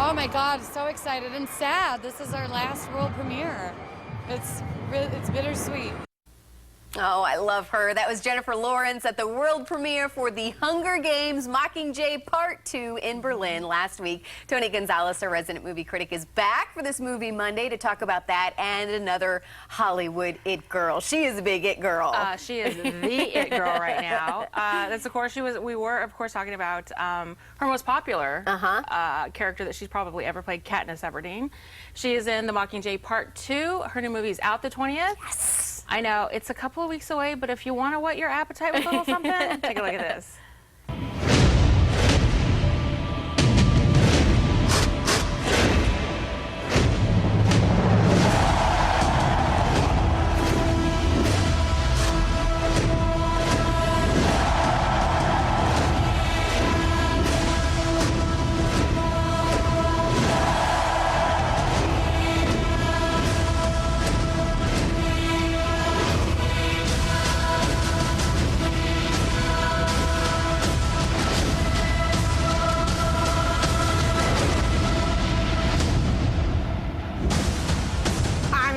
Oh my God, so excited and sad. This is our last world premiere. It's bittersweet. Oh, I love her. That was Jennifer Lawrence at the world premiere for The Hunger Games Mockingjay Part 2 in Berlin last week. Tony Gonzalez, our resident movie critic, is back for this movie Monday to talk about that and another Hollywood it girl. She is a big it girl. She is the it girl right now. That's of course we were of course talking about her most popular character that she's probably ever played, Katniss Everdeen. She is in The Mockingjay Part 2. Her new movie is out the 20th. Yes. I know it's a couple of weeks away, but if you want to whet your appetite with a little something, take a look at this.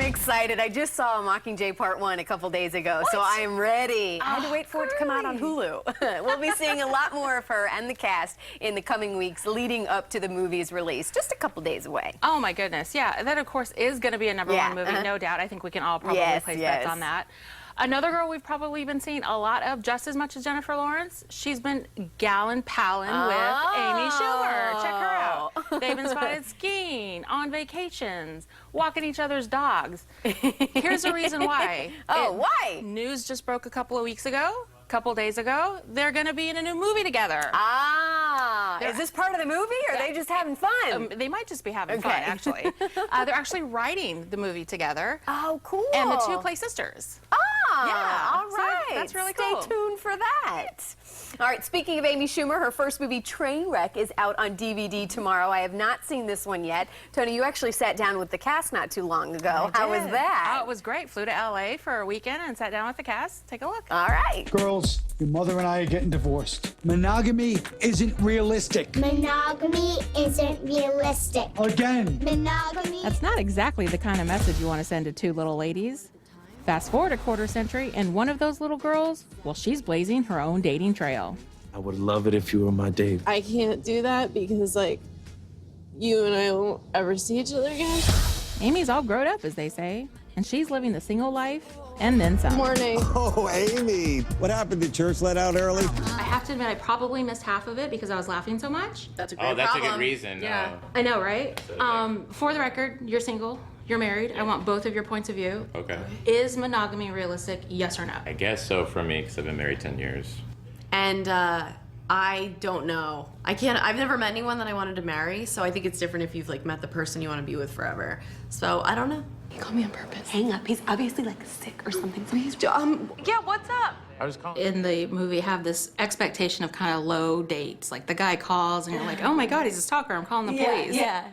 Excited. I just saw Mockingjay Part 1 a couple days ago, so I am ready. I had to wait for it to come out on Hulu. We'll be seeing a lot more of her and the cast in the coming weeks leading up to the movie's release, just a couple days away. Oh my goodness, yeah. That of course is going to be a #1 movie, no doubt. I think we can all probably place bets on that. Another girl we've probably been seeing a lot of just as much as Jennifer Lawrence, she's been gallon-palin with Amy Schumer. Check her out. They've been spotted skiing, on vacations, walking each other's dogs. Here's the reason why. Why? News just broke a couple of days ago. They're going to be in a new movie together. Is this part of the movie, or are they just having fun? They might just be having fun, actually. They're actually writing the movie together. Oh, cool. And the two play sisters. Yeah, all right. So that's really cool. Stay tuned for that. All right, speaking of Amy Schumer, her first movie, Trainwreck, is out on DVD tomorrow. I have not seen this one yet. Tony, you actually sat down with the cast not too long ago. How was that? Oh, it was great. Flew to L.A. for a weekend and sat down with the cast. Take a look. All right. Girls, your mother and I are getting divorced. Monogamy isn't realistic. Monogamy isn't realistic. Again. Monogamy. That's not exactly the kind of message you want to send to two little ladies. Fast forward a quarter century, and one of those little girls, well, she's blazing her own dating trail. I would love it if you were my date. I can't do that because, like, you and I won't ever see each other again. Amy's all grown up, as they say, and she's living the single life and then some. Morning. Oh, Amy. What happened? Did church let out early? I have to admit, I probably missed half of it because I was laughing so much. That's a great problem. a good reason. Yeah. I know, right? For the record, you're single. You're married. I want both of your points of view. Okay. Is monogamy realistic? Yes or no? I guess so for me, because I've been married 10 years. And I don't know. I've never met anyone that I wanted to marry, so I think it's different if you've like met the person you want to be with forever. So I don't know. He called me on purpose. Hang up. He's obviously like sick or something. Yeah, what's up? I was calling. In the movie, have this expectation of kind of low dates. Like the guy calls and you're like, oh my God, he's a stalker. I'm calling the police. Yeah.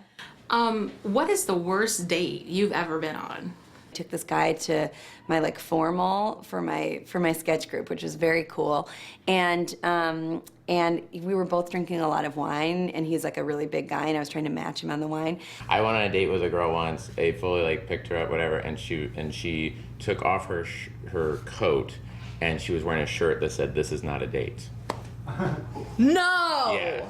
What is the worst date you've ever been on? I took this guy to my formal for my sketch group, which was very cool, and we were both drinking a lot of wine, and he's like a really big guy, and I was trying to match him on the wine. I went on a date with a girl once. I fully picked her up, whatever, and she took off her coat, and she was wearing a shirt that said, "This is not a date." No. Yeah.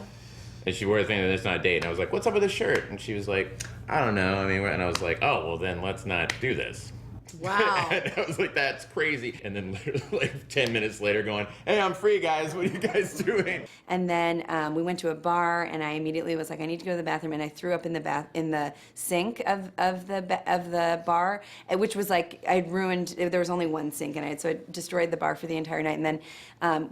And she wore a thing that it's not a date, and I was like, "What's up with this shirt?" And she was like, "I don't know." And I was like, "Oh, well then let's not do this." Wow. And I was like, "That's crazy." And then literally 10 minutes later going, "Hey, I'm free, guys. What are you guys doing?" And then we went to a bar, and I immediately was like, I need to go to the bathroom, and I threw up in the sink of the bar, which was like I'd ruined. There was only one sink, and so I destroyed the bar for the entire night. And then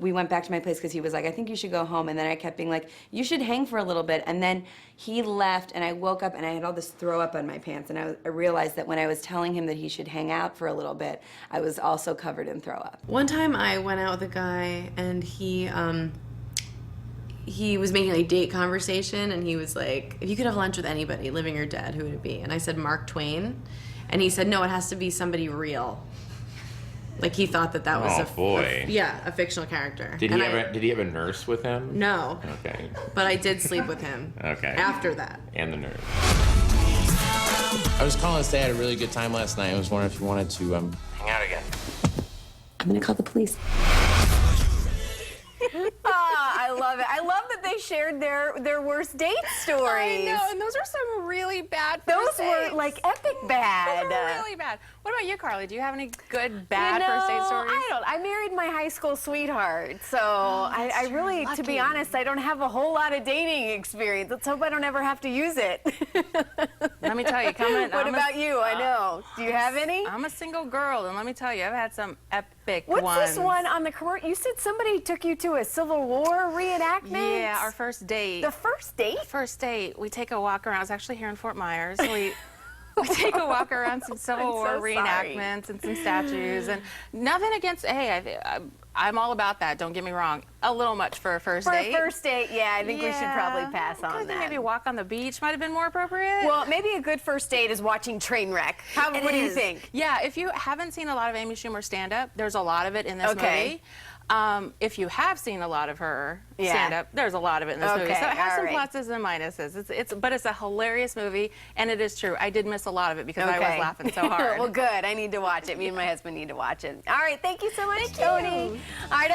we went back to my place because he was like, I think you should go home. And then I kept being like, you should hang for a little bit. And then he left, and I woke up, and I had all this throw up on my pants, and I realized that when I was telling him that he should hang out for a little bit, I was also covered in throw up. One time I went out with a guy, and he was making a date conversation, and he was like, if you could have lunch with anybody, living or dead, who would it be? And I said Mark Twain, and he said, no, it has to be somebody real. Like he thought that that was a a fictional character. Did he have a nurse with him? No. Okay. But I did sleep with him. Okay. After that. And the nurse. I was calling to say I had a really good time last night. I was wondering if you wanted to hang out again. I'm gonna call the police. I love it. I love that they shared their worst date stories. I know, and those are some really bad Those first dates. were like epic bad. Those were really bad. What about you, Carly? Do you have any good bad first date stories? I don't. I married my high school sweetheart, so I really, to be honest, I don't have a whole lot of dating experience. Let's hope I don't ever have to use it. Let me tell you, What about you? I know. Do you have any? I'm a single girl, and let me tell you, I've had some epic What's ones. this one on the commercial? You said somebody took you to a Civil War reenactment? Yeah, our first date. The first date? First date. We take a walk around. It's actually here in Fort Myers. We take a walk around some Civil War reenactments and some statues, and nothing against. Hey, I'm all about that. Don't get me wrong. A little much for a first date. For a first date, yeah, I think we should probably pass on that. Maybe walk on the beach might have been more appropriate. Well, maybe a good first date is watching Trainwreck. What do you think? Yeah, if you haven't seen a lot of Amy Schumer stand-up, there's a lot of it in this movie. If you have seen a lot of her stand-up, there's a lot of it in this movie. So it has some pluses and minuses. But it's a hilarious movie, and it is true. I did miss a lot of it because I was laughing so hard. Well, good. I need to watch it. Me and my husband need to watch it. All right. Thank you so much, Tony. All right.